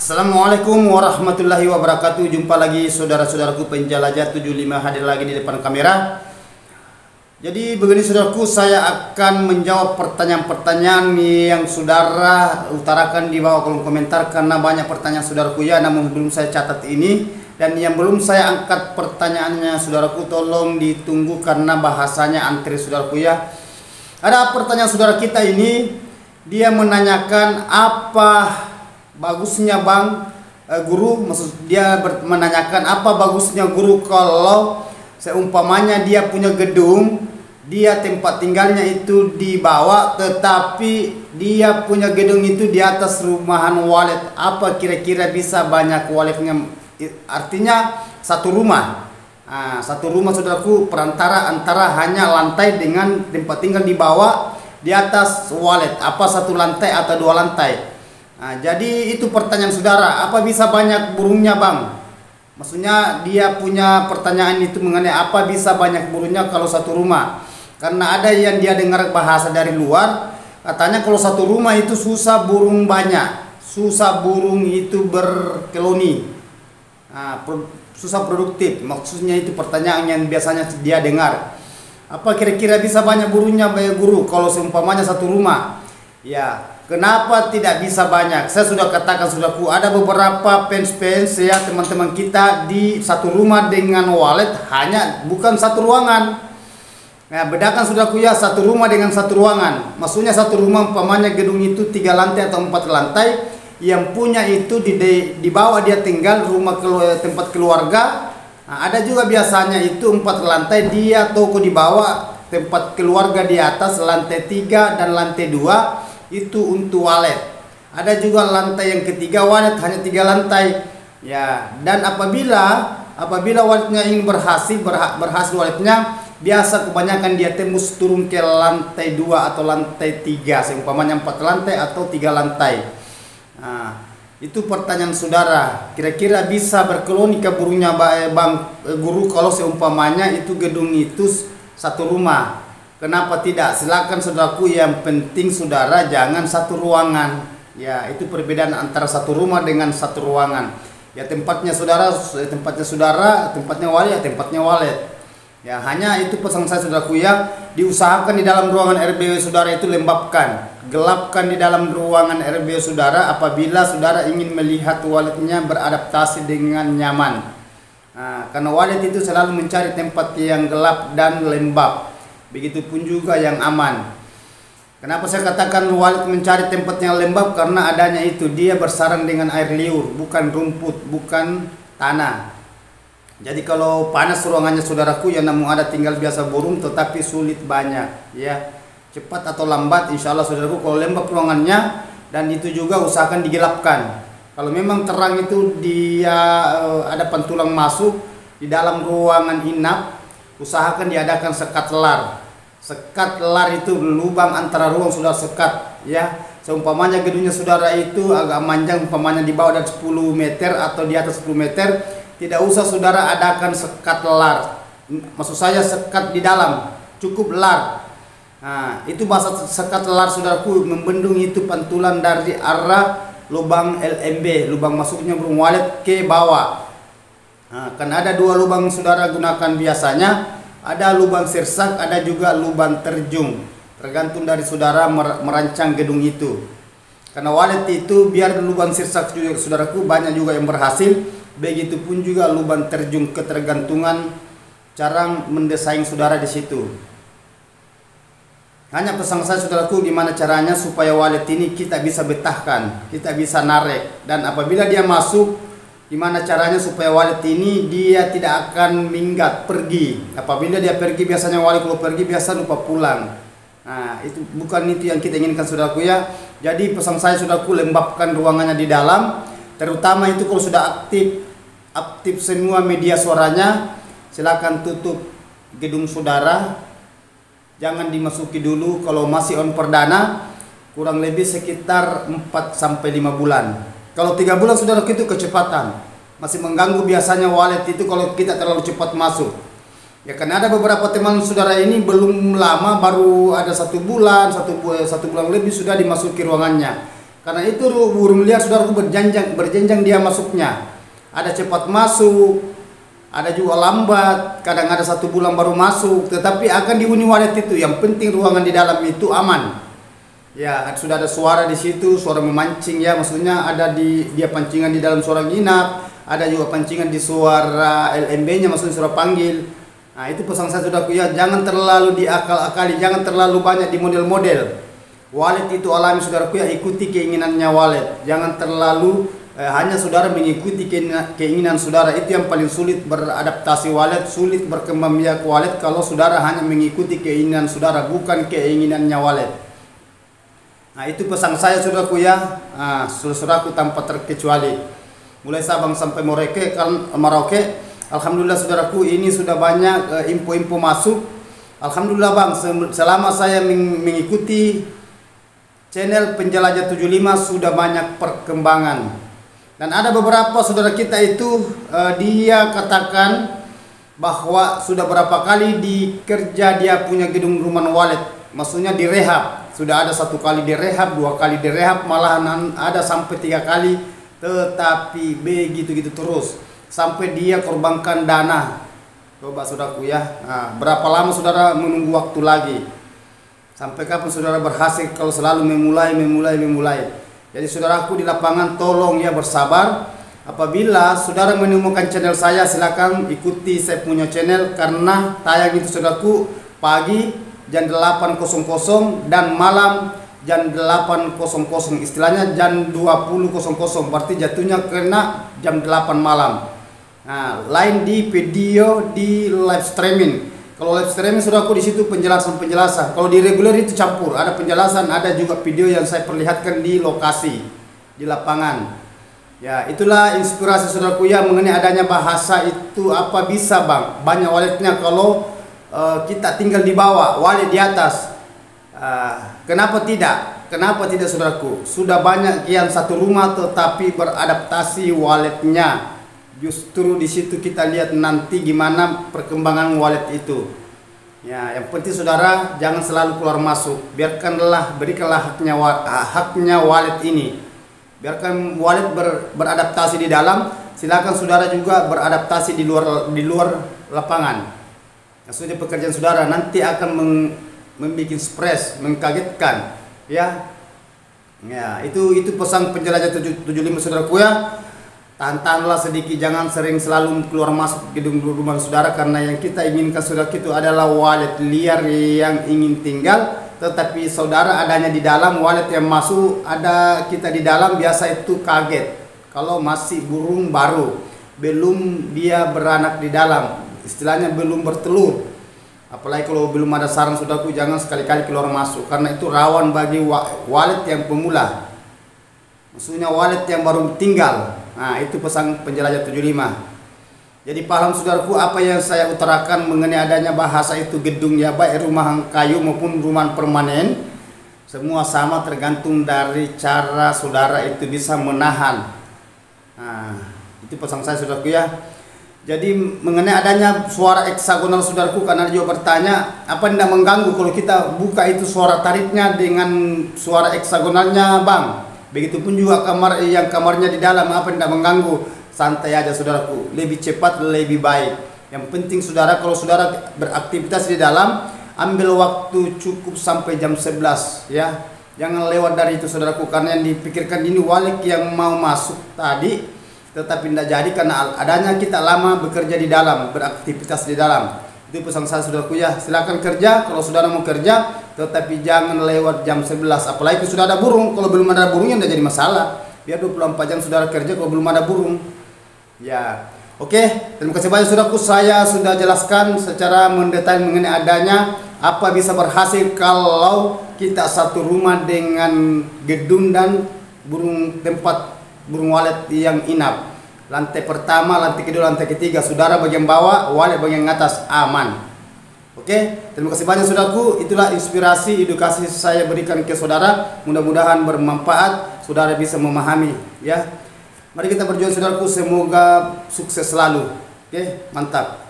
Assalamualaikum warahmatullahi wabarakatuh. Jumpa lagi saudara-saudaraku penjelajah 75 hadir lagi di depan kamera. Jadi begini saudaraku, saya akan menjawab pertanyaan-pertanyaan yang saudara utarakan di bawah kolom komentar, karena banyak pertanyaan saudaraku ya, namun belum saya catat ini. Dan yang belum saya angkat pertanyaannya saudaraku, tolong ditunggu karena bahasanya antri saudaraku ya. Ada pertanyaan saudara kita ini, dia menanyakan apa bagusnya guru, maksud dia menanyakan apa bagusnya guru kalau seumpamanya dia punya gedung, dia tempat tinggalnya itu di bawah, tetapi dia punya gedung itu di atas rumahan walet. Apa kira-kira bisa banyak waletnya? Artinya satu rumah. Satu rumah saudaraku, perantara antara hanya lantai dengan tempat tinggal di bawah, di atas walet. Apa satu lantai atau dua lantai? Jadi itu pertanyaan saudara, apa bisa banyak burungnya bang? Maksudnya dia punya pertanyaan itu mengenai apa bisa banyak burungnya kalau satu rumah. Karena ada yang dia dengar bahasa dari luar, katanya kalau satu rumah itu susah burung banyak, susah burung itu berkoloni, susah produktif. Maksudnya itu pertanyaan yang biasanya dia dengar. Apa kira-kira bisa banyak burungnya guru kalau seumpamanya satu rumah? Ya. Kenapa tidak bisa banyak? Saya sudah katakan saudaraku, ada beberapa fans ya teman-teman kita di satu rumah dengan walet, hanya bukan satu ruangan. Nah, bedakan saudaraku ya, satu rumah dengan satu ruangan. Maksudnya satu rumah umpamanya gedung itu 3 lantai atau 4 lantai, yang punya itu di bawah dia tinggal rumah tempat keluarga. Nah, ada juga biasanya itu 4 lantai, dia toko di bawah, tempat keluarga di atas, lantai 3 dan lantai 2 itu untuk walet. Ada juga lantai yang ketiga walet hanya 3 lantai ya. Dan apabila waletnya ingin berhasil waletnya, biasa kebanyakan dia tembus turun ke lantai 2 atau lantai 3, seumpamanya 4 lantai atau 3 lantai. Itu pertanyaan saudara, kira-kira bisa berkoloni ke burungnya bang guru kalau seumpamanya itu gedung itu satu rumah? Kenapa tidak? Silakan saudaraku, yang penting saudara jangan satu ruangan. Ya, itu perbedaan antara satu rumah dengan satu ruangan. Ya, tempatnya saudara, tempatnya walet, ya tempatnya walet. Ya, hanya itu pesan saya saudaraku ya, diusahakan di dalam ruangan RBW saudara itu lembabkan, gelapkan di dalam ruangan RBW saudara apabila saudara ingin melihat waletnya beradaptasi dengan nyaman. Karena walet itu selalu mencari tempat yang gelap dan lembab. Begitupun juga yang aman. Kenapa saya katakan walet mencari tempat yang lembab? Karena adanya itu dia bersarang dengan air liur, bukan rumput, bukan tanah. Jadi kalau panas ruangannya saudaraku, ya namun ada tinggal biasa burung, tetapi sulit banyak ya. Cepat atau lambat insya Allah saudaraku, kalau lembab ruangannya, dan itu juga usahakan digelapkan. Kalau memang terang itu dia ada pantulang masuk di dalam ruangan inap, usahakan diadakan sekat lar. Sekat lar itu lubang antara ruang saudara sekat ya. Seumpamanya gedungnya saudara itu agak panjang, umpamanya di bawah dan 10 meter atau di atas 10 meter, tidak usah saudara adakan sekat lar. Maksud saya sekat di dalam, cukup lar. Itu bahasa sekat lar saudaraku, membendung itu pantulan dari arah lubang LMB, lubang masuknya burung walet ke bawah. Kan ada 2 lubang saudara gunakan biasanya. Ada lubang sirsak, ada juga lubang terjung, tergantung dari saudara merancang gedung itu. Karena walet itu biar lubang sirsak juga saudaraku banyak juga yang berhasil, begitupun juga lubang terjung, ketergantungan cara mendesain saudara di situ. Hanya pesan saya saudaraku, gimana caranya supaya walet ini kita bisa betahkan, kita bisa narik, dan apabila dia masuk, gimana caranya supaya walet ini dia tidak akan minggat pergi. Apabila dia pergi, biasanya walet kalau pergi biasa lupa pulang. Itu bukan itu yang kita inginkan saudaraku ya. Jadi pesan saya saudaraku, lembabkan ruangannya di dalam, terutama itu kalau sudah aktif semua media suaranya, silakan tutup gedung saudara, jangan dimasuki dulu. Kalau masih on perdana, kurang lebih sekitar 4-5 bulan. Kalau 3 bulan saudara itu kecepatan, masih mengganggu biasanya walet itu kalau kita terlalu cepat masuk. Ya, karena ada beberapa teman saudara ini belum lama, baru ada 1 bulan, satu bulan lebih sudah dimasuki ruangannya. Karena itu burung liar saudaraku berjenjang dia masuknya. Ada cepat masuk, ada juga lambat, kadang ada 1 bulan baru masuk, tetapi akan dihuni walet itu. Yang penting ruangan di dalam itu aman. Ya, sudah ada suara di situ, suara memancing ya, maksudnya ada dia pancingan di dalam suara nginap, ada juga pancingan di suara LMB-nya, maksudnya suara panggil. Nah, itu pesan saya saudaraku ya, jangan terlalu diakal-akali, jangan terlalu banyak di model-model. Walet itu alami saudaraku ya, ikuti keinginannya walet. Jangan terlalu hanya saudara mengikuti keinginan saudara. Itu yang paling sulit beradaptasi walet, sulit berkembang biak walet kalau saudara hanya mengikuti keinginan saudara, bukan keinginannya walet. Nah, itu pesan saya saudaraku ya, saudaraku tanpa terkecuali. Mulai Sabang sampai Merauke, alhamdulillah saudaraku, ini sudah banyak info-info masuk. Alhamdulillah Bang, selama saya mengikuti channel Penjelajah 75 sudah banyak perkembangan. Dan ada beberapa saudara kita itu dia katakan bahwa sudah berapa kali dikerja dia punya gedung rumah walet, maksudnya direhab. Sudah ada 1 kali direhab, 2 kali direhab, malahan ada sampai 3 kali, tetapi begitu-gitu terus sampai dia korbankan dana. Coba saudaraku ya, berapa lama saudara menunggu waktu lagi? Sampai kapan saudara berhasil kalau selalu memulai. Jadi saudaraku di lapangan tolong ya bersabar. Apabila saudara menemukan channel saya, silakan ikuti saya punya channel, karena tayang itu saudaraku pagi jam 8.00 dan malam jam 8.00, istilahnya jam 20.00, berarti jatuhnya kena jam 8 malam. Nah, lain di video di live streaming. Kalau live streaming saudaraku di situ penjelasan. Kalau di reguler itu campur, ada penjelasan, ada juga video yang saya perlihatkan di lokasi, di lapangan. Ya, itulah inspirasi saudaraku ya mengenai adanya bahasa itu. Apa bisa Bang? Banyak waletnya kalau kita tinggal di bawah, walet di atas. Kenapa tidak? Kenapa tidak saudaraku? Sudah banyak yang satu rumah tetapi beradaptasi waletnya. Justru di situ kita lihat nanti gimana perkembangan walet itu. Ya, yang penting saudara jangan selalu keluar masuk. Berikanlah haknya walet ini. Biarkan walet beradaptasi di dalam. Silakan saudara juga beradaptasi di luar lapangan. Maksudnya pekerjaan saudara nanti akan membuat stres, mengkagetkan. Ya, itu pesan Penjelajah 75 saudaraku ya. Tahan-tahanlah sedikit, jangan sering selalu keluar masuk gedung rumah saudara, karena yang kita inginkan saudara itu adalah walet liar yang ingin tinggal, tetapi saudara adanya di dalam, walet yang masuk ada kita di dalam, biasa itu kaget kalau masih burung baru, belum dia beranak di dalam, istilahnya belum bertelur. Apalagi kalau belum ada sarang saudaraku, jangan sekali-kali keluar masuk, karena itu rawan bagi walet yang pemula, maksudnya walet yang baru tinggal. Nah, itu pesan Penjelajah 75. Jadi paham saudaraku apa yang saya utarakan mengenai adanya bahasa itu gedung ya, baik rumah kayu maupun rumah permanen, semua sama tergantung dari cara saudara itu bisa menahan. Nah, itu pesan saya saudaraku ya. Jadi mengenai adanya suara heksagonal saudaraku, karena juga bertanya apa tidak mengganggu kalau kita buka itu suara tariknya dengan suara heksagonalnya Bang? Begitupun juga kamarnya di dalam, apa tidak mengganggu? Santai aja saudaraku, lebih cepat lebih baik. Yang penting saudara, kalau saudara beraktivitas di dalam, ambil waktu cukup sampai jam 11 ya. Jangan lewat dari itu saudaraku, karena yang dipikirkan ini walet yang mau masuk tadi tetapi tidak jadi karena adanya kita lama bekerja di dalam, beraktivitas di dalam. Itu pesan saya saudaraku ya. Silakan kerja kalau saudara mau kerja, tetapi jangan lewat jam 11. Apalagi sudah ada burung. Kalau belum ada burungnya tidak jadi masalah. Biar 24 jam saudara kerja kalau belum ada burung. Ya. Oke, terima kasih banyak saudaraku. Saya sudah jelaskan secara mendetail mengenai adanya apa bisa berhasil kalau kita satu rumah dengan gedung dan tempat burung walet yang inap. Lantai pertama, lantai kedua, lantai ketiga, saudara bagian bawah, walet bagian atas, aman. Oke, terima kasih banyak saudaraku. Itulah inspirasi edukasi saya berikan ke saudara. Mudah-mudahan bermanfaat, saudara bisa memahami ya. Mari kita berjuang saudaraku, semoga sukses selalu. Oke, mantap.